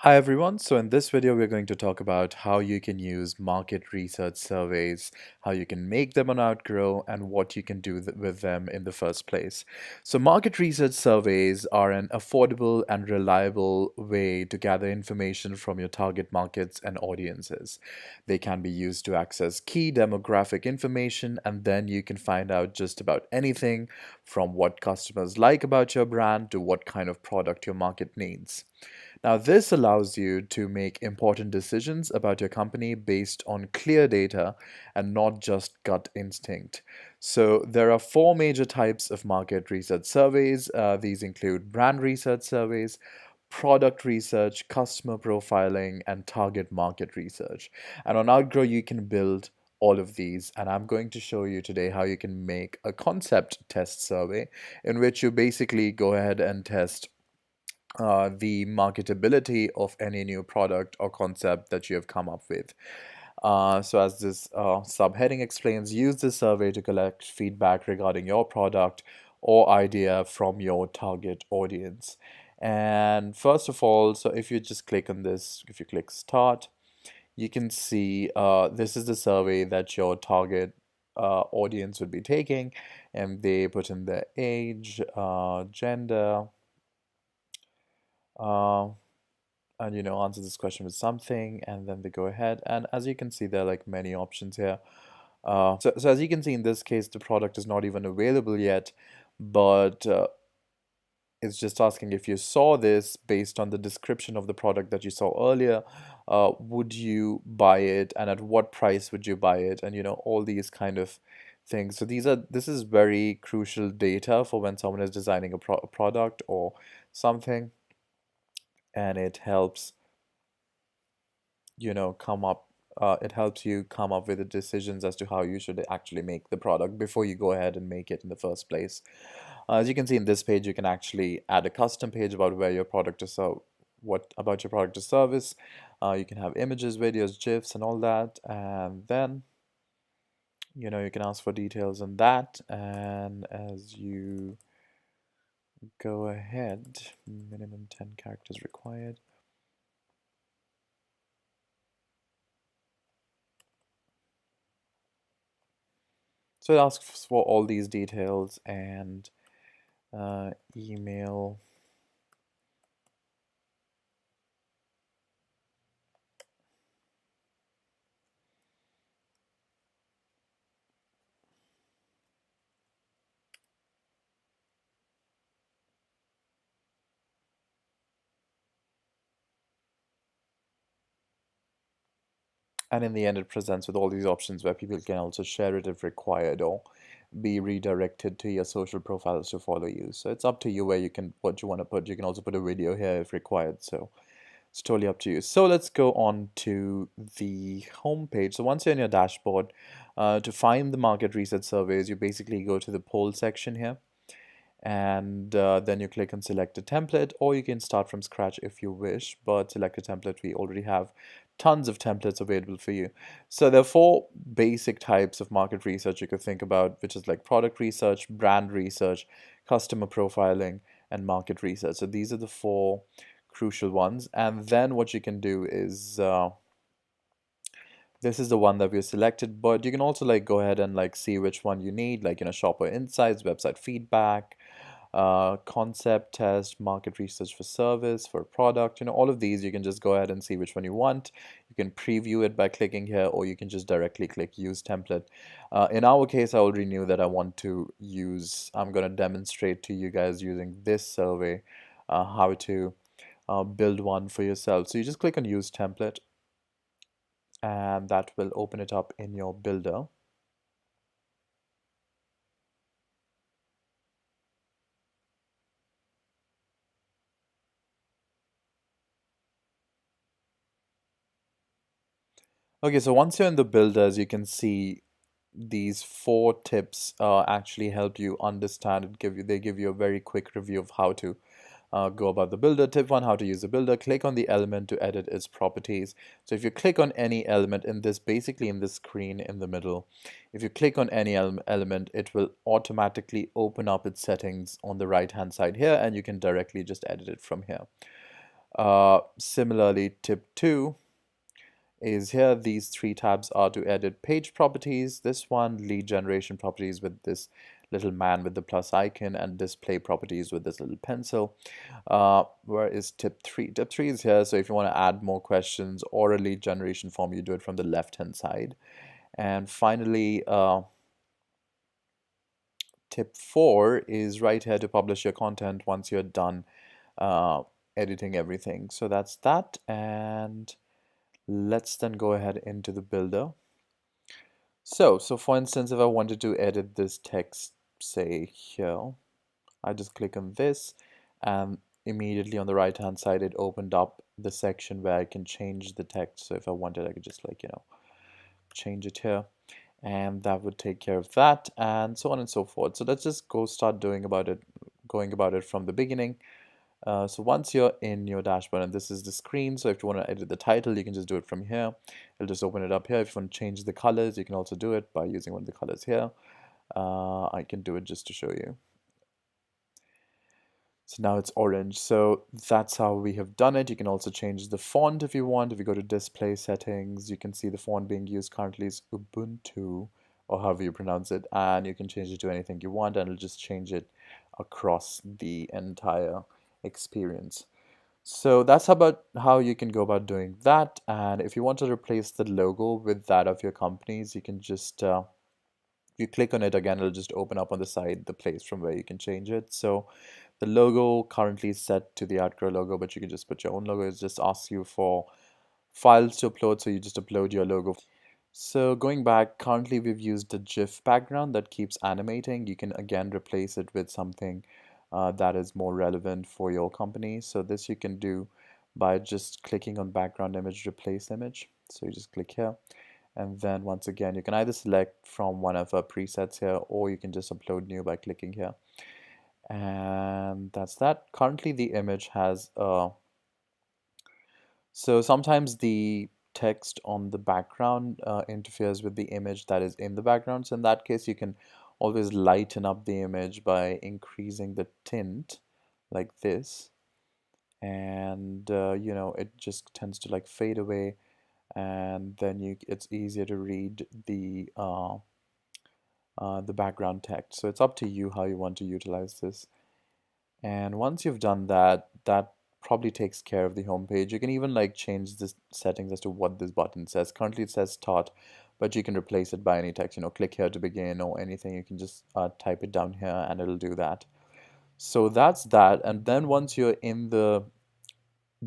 Hi everyone. So in this video, we're going to talk about how you can use market research surveys, how you can make them on Outgrow, and what you can do with them in the first place. So market research surveys are an affordable and reliable way to gather information from your target markets and audiences. They can be used to access key demographic information, and then you can find out just about anything from what customers like about your brand to what kind of product your market needs. Now, this allows you to make important decisions about your company based on clear data and not just gut instinct. So, there are four major types of market research surveys. These include brand research surveys, product research, customer profiling, and target market research. And on Outgrow, you can build all of these. And I'm going to show you today how you can make a concept test survey in which you basically go ahead and test the marketability of any new product or concept that you have come up with. So as this subheading explains, use this survey to collect feedback regarding your product or idea from your target audience. And first of all, so if you just click on this, if you click start, you can see this is the survey that your target audience would be taking, and they put in their age, gender, uh, and answer this question with something, and then they go ahead, and as you can see, there are like many options here. So as you can see, in this case the product is not even available yet, but it's just asking if you saw this based on the description of the product that you saw earlier, would you buy it, and at what price would you buy it, and all these kind of things. So this is very crucial data for when someone is designing a product or something, and it helps come up it helps you come up with the decisions as to how you should actually make the product before you go ahead and make it in the first place. As you can see in this page, you can actually add a custom page about where your product is, so what about your product or service. You can have images, videos, GIFs, and all that, and then you can ask for details on that. And as you go ahead, minimum 10 characters required. So it asks for all these details and email. And in the end, it presents with all these options where people can also share it if required, or be redirected to your social profiles to follow you. So it's up to you where what you want to put. You can also put a video here if required. So it's totally up to you. So let's go on to the home page. So once you're in your dashboard, to find the market research surveys, you basically go to the poll section here, and then you click on select a template, or you can start from scratch if you wish, but select a template. We already have tons of templates available for you. So there are four basic types of market research you could think about, which is like product research, brand research, customer profiling, and market research. So these are the four crucial ones. And then what you can do is this is the one that we selected, but you can also like go ahead and like see which one you need, like shopper insights, website feedback, concept test, market research for service, for product, all of these. You can just go ahead and see which one you want. You can preview it by clicking here, or you can just directly click use template. In our case, I already knew that I want to use, I'm going to demonstrate to you guys using this survey how to build one for yourself. So you just click on use template, and that will open it up in your builder. Okay, so once you're in the builder, as you can see, these four tips actually help you understand and they give you a very quick review of how to go about the builder. Tip one, how to use the builder. Click on the element to edit its properties. So if you click on any element in this, basically in this screen in the middle, if you click on any element, it will automatically open up its settings on the right hand side here, and you can directly just edit it from here. Similarly, tip 2 is here. These three tabs are to edit page properties. This one, lead generation properties with this little man with the plus icon, and display properties with this little pencil. Where is tip 3? Tip 3 is here. So if you want to add more questions or a lead generation form, you do it from the left hand side. And finally, tip 4 is right here to publish your content once you're done editing everything. So that's that, and let's then go ahead into the builder. So for instance, if I wanted to edit this text, say here, I just click on this, and immediately on the right hand side it opened up the section where I can change the text. So if I wanted, I could just, like, change it here, and that would take care of that, and so on and so forth. So let's just start going about it from the beginning. So once you're in your dashboard, and this is the screen, so if you want to edit the title, you can just do it from here. It'll just open it up here. If you want to change the colors, you can also do it by using one of the colors here. I can do it just to show you. So now it's orange. So that's how we have done it. You can also change the font if you want. If you go to display settings, you can see the font being used currently is Ubuntu, or however you pronounce it, and you can change it to anything you want, and it'll just change it across the entire experience. So that's about how you can go about doing that. And if you want to replace the logo with that of your companies, you can just you click on it again, it'll just open up on the side the place from where you can change it. So the logo currently is set to the Outgrow logo, but you can just put your own logo. It just asks you for files to upload, so you just upload your logo. So going back, currently we've used a GIF background that keeps animating. You can again replace it with something that is more relevant for your company. So this you can do by just clicking on background image, replace image. So you just click here, and then once again you can either select from one of our presets here, or you can just upload new by clicking here. And that's that. Currently the image has so sometimes the text on the background interferes with the image that is in the background. So in that case, you can always lighten up the image by increasing the tint like this. And it just tends to like fade away, and then it's easier to read the background text. So it's up to you how you want to utilize this. And once you've done that, that probably takes care of the home page. You can even like change the settings as to what this button says. Currently it says start, but you can replace it by any text, click here to begin or anything. You can just type it down here and it'll do that. So that's that. And then once you're in the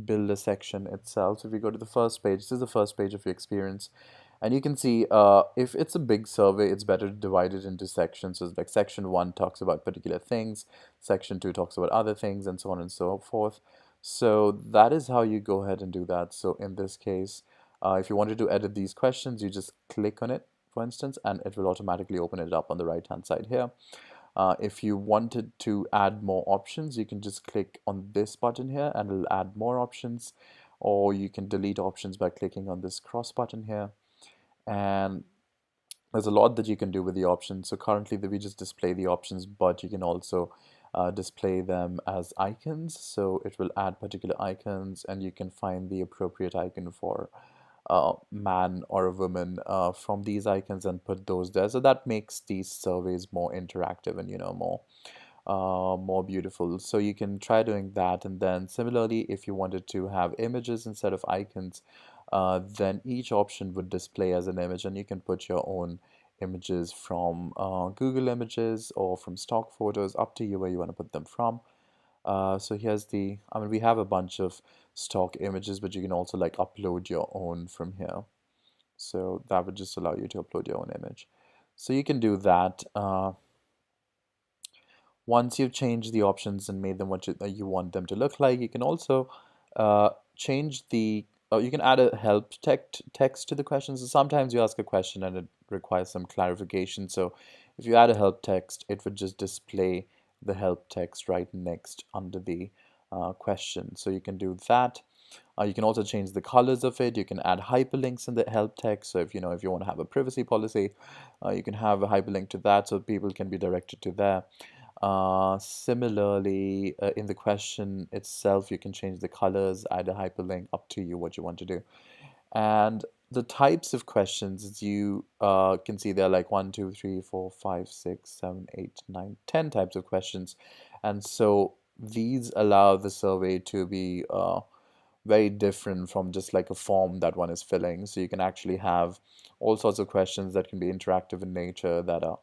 builder section itself, so if you go to the first page, this is the first page of your experience. And you can see if it's a big survey, it's better to divide it into sections. So it's like section 1 talks about particular things, section 2 talks about other things, and so on and so forth. So that is how you go ahead and do that. So in this case, if you wanted to edit these questions, you just click on it, for instance, and it will automatically open it up on the right hand side here. If you wanted to add more options, you can just click on this button here and it'll add more options, or you can delete options by clicking on this cross button here. And there's a lot that you can do with the options. So currently we just display the options, but you can also display them as icons. So it will add particular icons, and you can find the appropriate icon for man or a woman from these icons and put those there. So that makes these surveys more interactive and more beautiful. So you can try doing that. And then similarly, if you wanted to have images instead of icons, then each option would display as an image, and you can put your own images from Google Images or from stock photos, up to you where you want to put them from. So here's we have a bunch of stock images, but you can also like upload your own from here. So that would just allow you to upload your own image. So you can do that. Once you've changed the options and made them what you want them to look like, you can also change you can add a help text to the questions. So sometimes you ask a question and it requires some clarification. So if you add a help text, it would just display the help text right next under the question. So you can do that. You can also change the colors of it. You can add hyperlinks in the help text. So if you want to have a privacy policy, you can have a hyperlink to that so people can be directed to there. Similarly, in the question itself, you can change the colors, add a hyperlink, up to you what you want to do. And the types of questions, as you can see, there are like 1, 2, 3, 4, 5, 6, 7, 8, 9, 10 types of questions. And so these allow the survey to be very different from just like a form that one is filling. So you can actually have all sorts of questions that can be interactive in nature, that are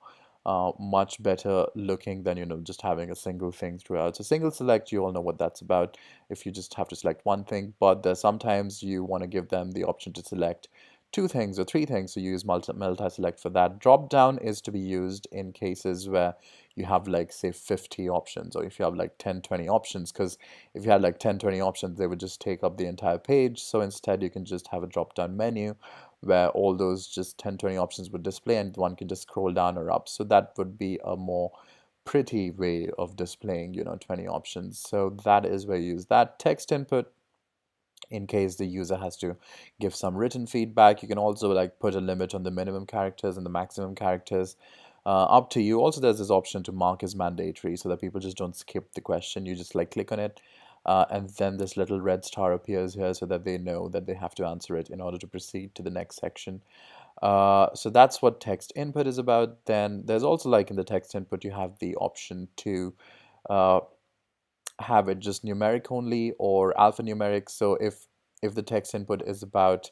much better looking than, just having a single thing throughout. So single select, you all know what that's about, if you just have to select one thing, but there's sometimes you want to give them the option to select two things or three things, so you use multi-select for that. Drop down is to be used in cases where you have like say 50 options, or if you have like 10, 20 options, because if you had like 10, 20 options, they would just take up the entire page. So instead you can just have a drop down menu where all those just 10, 20 options would display, and one can just scroll down or up. So that would be a more pretty way of displaying 20 options. So that is where you use that. Text input, in case the user has to give some written feedback. You can also like put a limit on the minimum characters and the maximum characters. Up to you. Also, there's this option to mark as mandatory so that people just don't skip the question. You just like click on it, and then this little red star appears here so that they know that they have to answer it in order to proceed to the next section. So that's what text input is about. Then there's also, like, in the text input, you have the option to uh, have it just numeric only or alphanumeric. So if the text input is about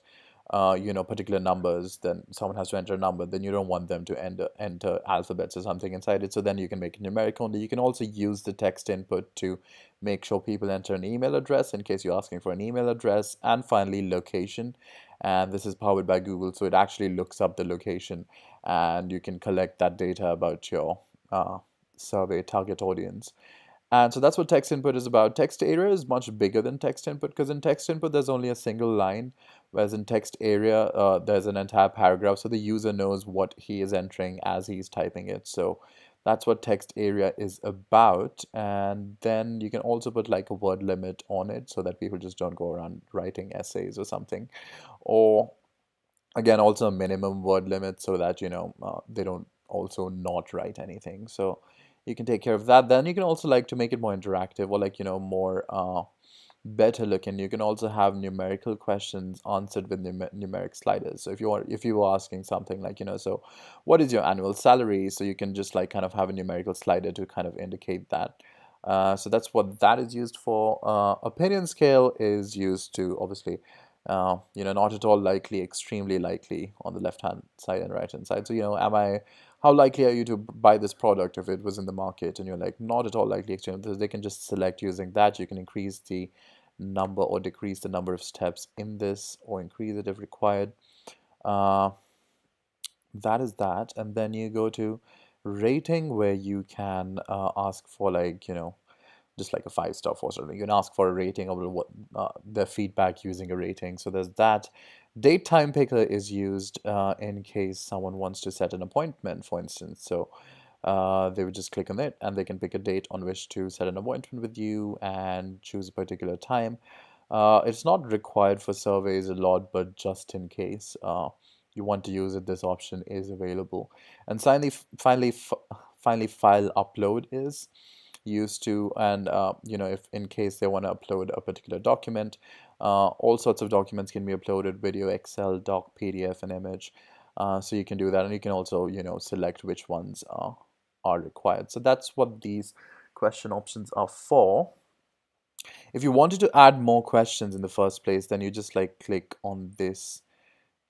particular numbers, then someone has to enter a number, then you don't want them to enter alphabets or something inside it. So then you can make it numeric only. You can also use the text input to make sure people enter an email address in case you're asking for an email address. And finally, location. And this is powered by Google, so it actually looks up the location, and you can collect that data about your survey target audience. And so that's what text input is about. Text area is much bigger than text input, because in text input there's only a single line, whereas in text area there's an entire paragraph, so the user knows what he is entering as he's typing it. So that's what text area is about. And then you can also put like a word limit on it so that people just don't go around writing essays or something. Or again, also a minimum word limit so that they don't also not write anything. So you can take care of that. Then you can also, like, to make it more interactive, or like more better looking, you can also have numerical questions answered with numeric sliders. So if you were asking something like, so what is your annual salary, so you can just like kind of have a numerical slider to kind of indicate that. So that's what that is used for. Opinion scale is used to, obviously, not at all likely, extremely likely on the left hand side and right hand side. So, how likely are you to buy this product if it was in the market? And you're like, not at all likely, extremely. They can just select using that. You can increase the number or decrease the number of steps in this, or increase it if required. Uh, that is that. And then you go to rating, where you can ask for, like, just like a 5-star, 4-star. You can ask for a rating, or what their feedback using a rating. So there's that. Date time picker is used in case someone wants to set an appointment, for instance. So they would just click on it, and they can pick a date on which to set an appointment with you and choose a particular time. It's not required for surveys a lot, but just in case you want to use it, this option is available. And finally, file upload is used to, and if in case they want to upload a particular document, all sorts of documents can be uploaded: video, Excel, doc, PDF, and image. So you can do that, and you can also select which ones are required. So that's what these question options are for. If you wanted to add more questions in the first place, then you just like click on this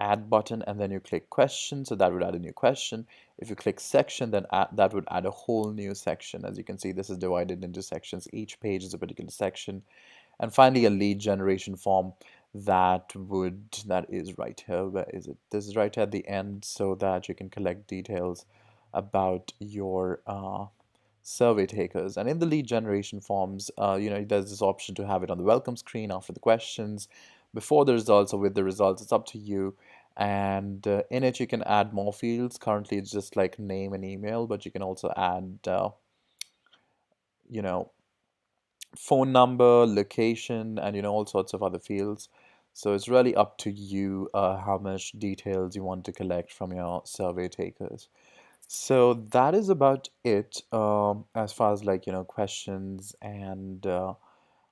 add button, and then you click question, so that would add a new question. If you click section, then that would add a whole new section. As you can see, this is divided into sections. Each page is a particular section. And finally, a lead generation form that is right here. Where is it? This is right at the end, so that you can collect details about your survey takers. And in the lead generation forms, there's this option to have it on the welcome screen after the questions, before the results, or with the results. It's up to you. And in it, you can add more fields. Currently, it's just like name and email, but you can also add, you know, phone number, location, and all sorts of other fields. So it's really up to you how much details you want to collect from your survey takers. So that is about it as far as like, questions and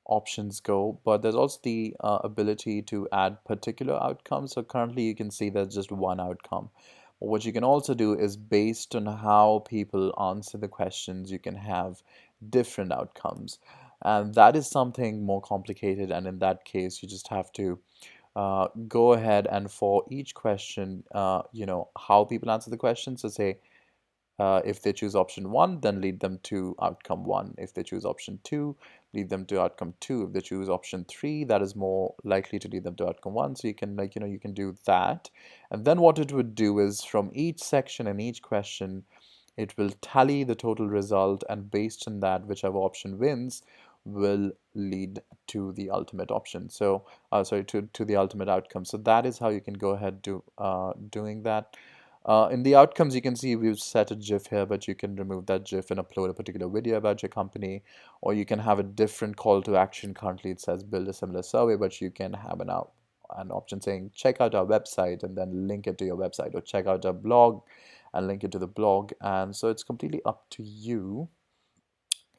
options go. But there's also the ability to add particular outcomes. So currently you can see there's just one outcome. But what you can also do is based on how people answer the questions, you can have different outcomes. And that is something more complicated. And in that case, you just have to go ahead and for each question, how people answer the question. So say, if they choose option one, then lead them to outcome one. If they choose option two, lead them to outcome two. If they choose option three, that is more likely to lead them to outcome one. So you can you can do that. And then what it would do is from each section and each question, it will tally the total result, and based on that, whichever option wins will lead to the ultimate option. So, sorry, to the ultimate outcome. So that is how you can go ahead to doing that. In the outcomes, you can see we've set a GIF here, but you can remove that GIF and upload a particular video about your company, or you can have a different call to action. Currently, it says build a similar survey, but you can have an option saying check out our website and then link it to your website, or check out our blog and link it to the blog. And so it's completely up to you.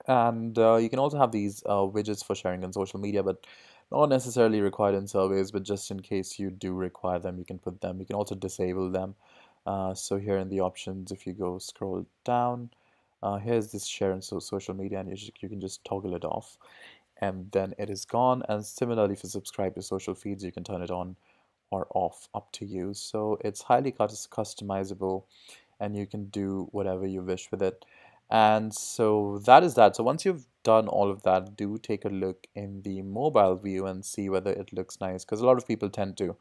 And you can also have these widgets for sharing on social media, but not necessarily required in surveys, but just in case you do require them, you can put them. You can also disable them. So here in the options, if you go scroll down, here's this share on social media, and you can just toggle it off, and then it is gone. And similarly, if you subscribe to social feeds, you can turn it on or off, up to you. So it's highly customizable, and you can do whatever you wish with it. And so that is that. So once you've done all of that, do take a look in the mobile view and see whether it looks nice, because a lot of people tend to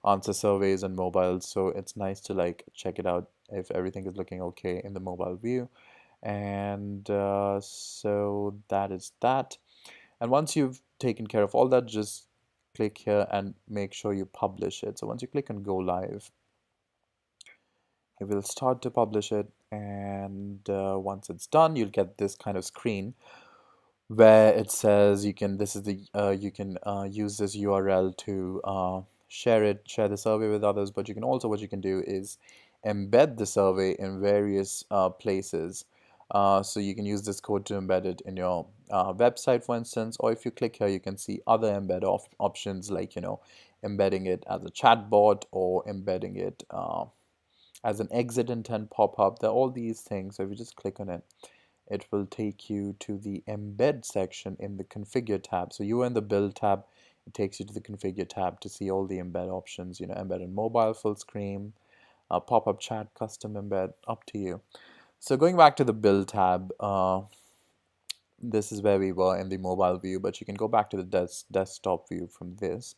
answer surveys on mobiles, so it's nice to like check it out if everything is looking okay in the mobile view. And so that is that. And once you've taken care of all that, just click here and make sure you publish it. So once you click on go live, it will start to publish it. And once it's done, you'll get this kind of screen where it says you can, this is the, you can use this URL to share the survey with others, but you can also, what you can do is embed the survey in various places. So you can use this code to embed it in your website, for instance, or if you click here, you can see other embed options like, embedding it as a chatbot, or embedding it as an exit intent pop-up. There are all these things. So if you just click on it, it will take you to the embed section in the configure tab. So you are in the build tab, it takes you to the configure tab to see all the embed options, embed in mobile, full screen, pop-up chat, custom embed, up to you. So going back to the build tab, this is where we were in the mobile view, but you can go back to the desktop view from this.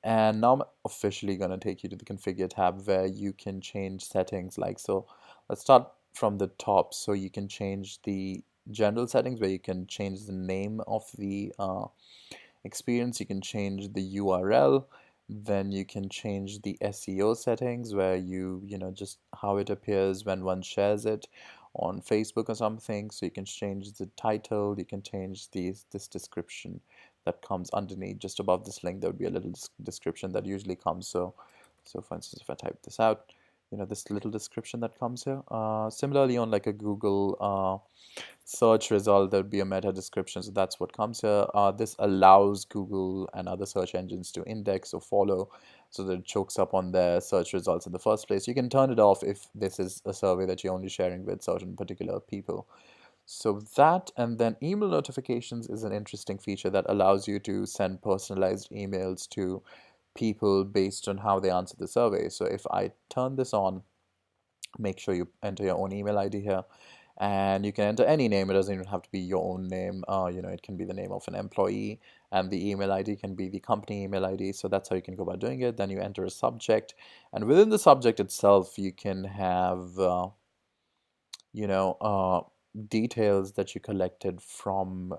And now I'm officially going to take you to the configure tab where you can change settings. Like, so let's start from the top. So you can change the general settings where you can change the name of the experience. You can change the URL. Then you can change the SEO settings where just how it appears when one shares it on Facebook or something. So you can change the title, you can change this description that comes underneath. Just above this link, there would be a little description that usually comes. So for instance, if I type this out, this little description that comes here. Similarly, on like a Google search result, there would be a meta description. So that's what comes here. This allows Google and other search engines to index or follow, so that it chokes up on their search results in the first place. You can turn it off if this is a survey that you're only sharing with certain particular people. So that, and then email notifications is an interesting feature that allows you to send personalized emails to people based on how they answer the survey. So if I turn this on, make sure you enter your own email ID here, and you can enter any name. It doesn't even have to be your own name. It can be the name of an employee, and the email ID can be the company email ID. So that's how you can go about doing it. Then you enter a subject, and within the subject itself, you can have you know details that you collected from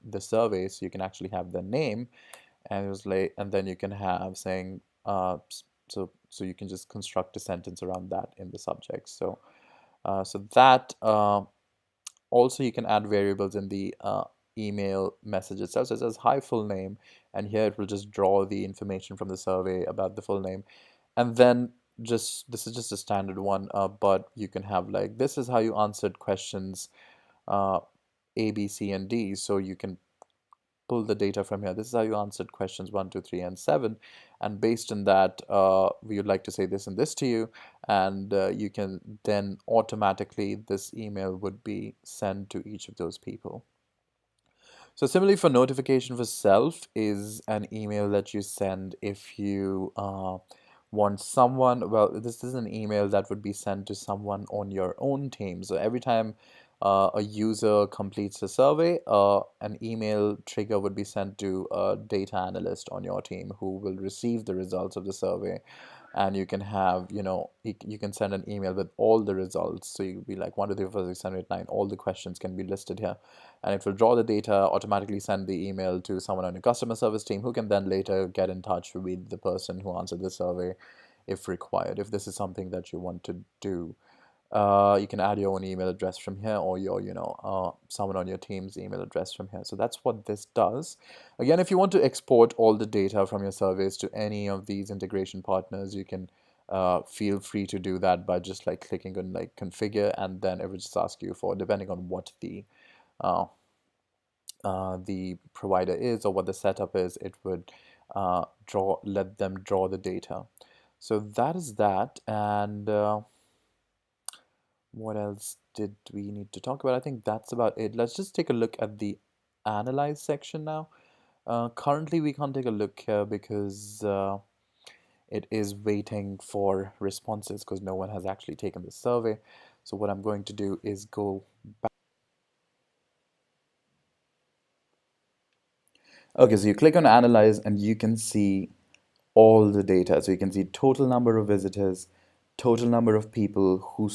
the survey. So you can actually have the name, and it was like, and then you can have saying so you can just construct a sentence around that in the subject. So that also you can add variables in the email message itself. So it says hi full name, and here it will just draw the information from the survey about the full name. And then just this is just a standard one, but you can have like this is how you answered questions uh, A, B, C, and D. So you can pull the data from here. This is how you answered questions 1, 2, 3, and 7. And based on that, we would like to say this and this to you. And you can then automatically, this email would be sent to each of those people. So similarly for notification for self is an email that you send if you want someone, well, this is an email that would be sent to someone on your own team. So every time a user completes a survey, an email trigger would be sent to a data analyst on your team who will receive the results of the survey. And you can have, you can send an email with all the results. So you'll be like 1, 2, 3, 4, 5, 6, 7, 8, 9, all the questions can be listed here, and it will draw the data, automatically send the email to someone on your customer service team who can then later get in touch with the person who answered the survey if required, if this is something that you want to do. You can add your own email address from here, or your, someone on your team's email address from here. So that's what this does. Again, if you want to export all the data from your surveys to any of these integration partners, you can feel free to do that by just like clicking on like configure, and then it will just ask you for, depending on what uh, the provider is or what the setup is, it would let them draw the data. So that is that. And what else did we need to talk about? I think that's about it. Let's just take a look at the analyze section now. Currently, we can't take a look here because it is waiting for responses because no one has actually taken the survey. So what I'm going to do is go back. Okay, so you click on analyze and you can see all the data. So you can see total number of visitors, total number of people who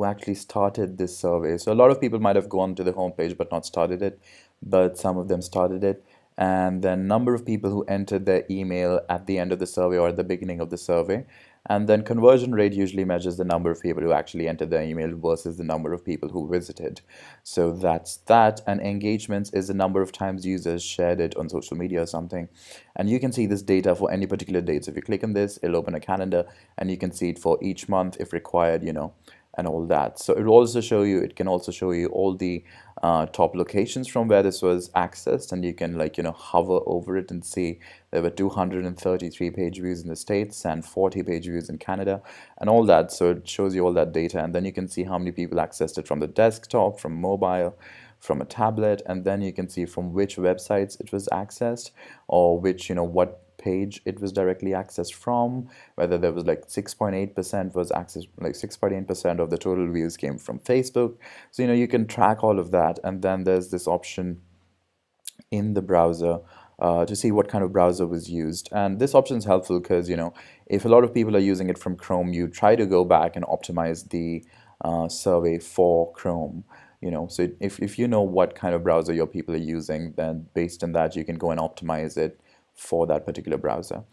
actually started this survey. So a lot of people might have gone to the homepage but not started it, but some of them started it. And then number of people who entered their email at the end of the survey or at the beginning of the survey. And then conversion rate usually measures the number of people who actually entered their email versus the number of people who visited. So that's that. And engagements is the number of times users shared it on social media or something. And you can see this data for any particular date. So if you click on this, it'll open a calendar and you can see it for each month if required, and all that. So it can also show you all the top locations from where this was accessed, and you can hover over it and see there were 233 page views in the States and 40 page views in Canada and all that. So it shows you all that data, and then you can see how many people accessed it from the desktop, from mobile, from a tablet, and then you can see from which websites it was accessed, or which, what page it was directly accessed from, whether there was like 6.8% was accessed, like 6.8% of the total views came from Facebook. So, you can track all of that. And then there's this option in the browser to see what kind of browser was used. And this option is helpful because, if a lot of people are using it from Chrome, you try to go back and optimize the survey for Chrome. So if you know what kind of browser your people are using, then based on that, you can go and optimize it for that particular browser.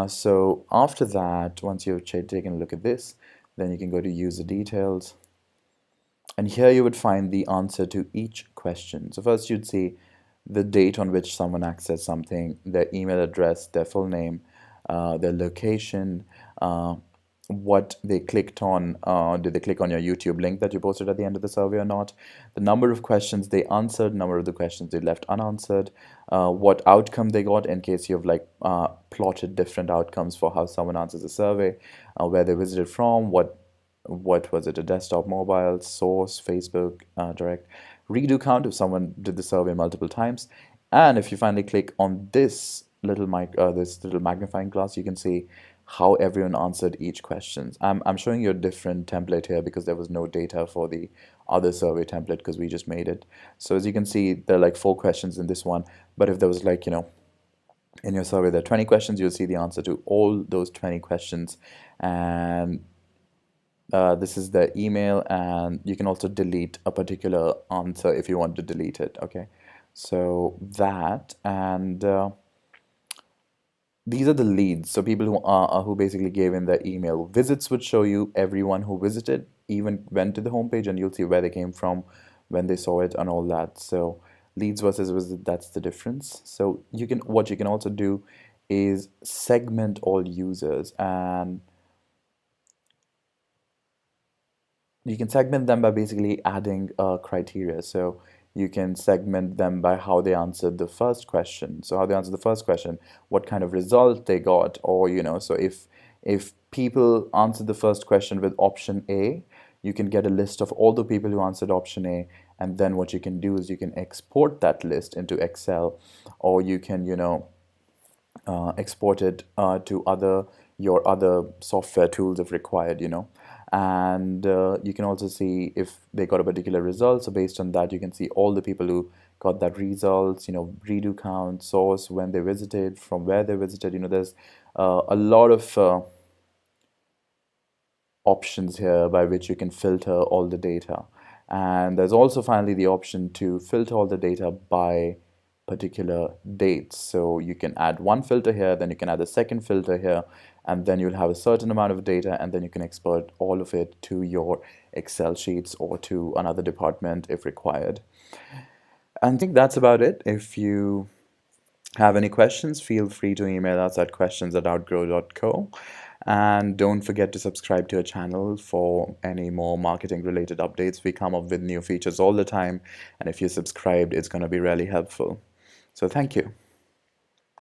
So after that, once you've taken a look at this, then you can go to user details. And here you would find the answer to each question. So first you'd see the date on which someone accessed something, their email address, their full name, their location, what they clicked on. Did they click on your YouTube link that you posted at the end of the survey or not? The number of questions they answered, number of the questions they left unanswered, what outcome they got in case you've plotted different outcomes for how someone answers a survey, where they visited from, what was it, a desktop, mobile, source, Facebook, direct, redo count if someone did the survey multiple times. And if you finally click on this little magnifying glass, you can see how everyone answered each question. I'm showing you a different template here because there was no data for the other survey template because we just made it. So as you can see, there are like 4 questions in this one, but if there was in your survey there are 20 questions, you'll see the answer to all those 20 questions. And this is the email, and you can also delete a particular answer if you want to delete it. Okay, so that, and these are the leads. So people who basically gave in their email. Visits would show you everyone who visited, even went to the homepage, and you'll see where they came from, when they saw it, and all that. So leads versus visit, that's the difference. So what you can also do is segment all users, and you can segment them by basically adding criteria. So you can segment them by how they answered the first question. So how they answered the first question, what kind of result they got, or so if people answered the first question with option A, you can get a list of all the people who answered option A, and then what you can do is you can export that list into Excel, or you can export it to your other software tools if required. And you can also see if they got a particular result. So based on that, you can see all the people who got that results, redo count, source, when they visited, from where they visited. There's a lot of options here by which you can filter all the data. And there's also finally the option to filter all the data by particular dates. So you can add one filter here, then you can add a second filter here, and then you'll have a certain amount of data, and then you can export all of it to your Excel sheets or to another department if required. And I think that's about it. If you have any questions, feel free to email us at questions@outgrow.co. And don't forget to subscribe to our channel for any more marketing related updates. We come up with new features all the time. And if you're subscribed, it's going to be really helpful. So thank you.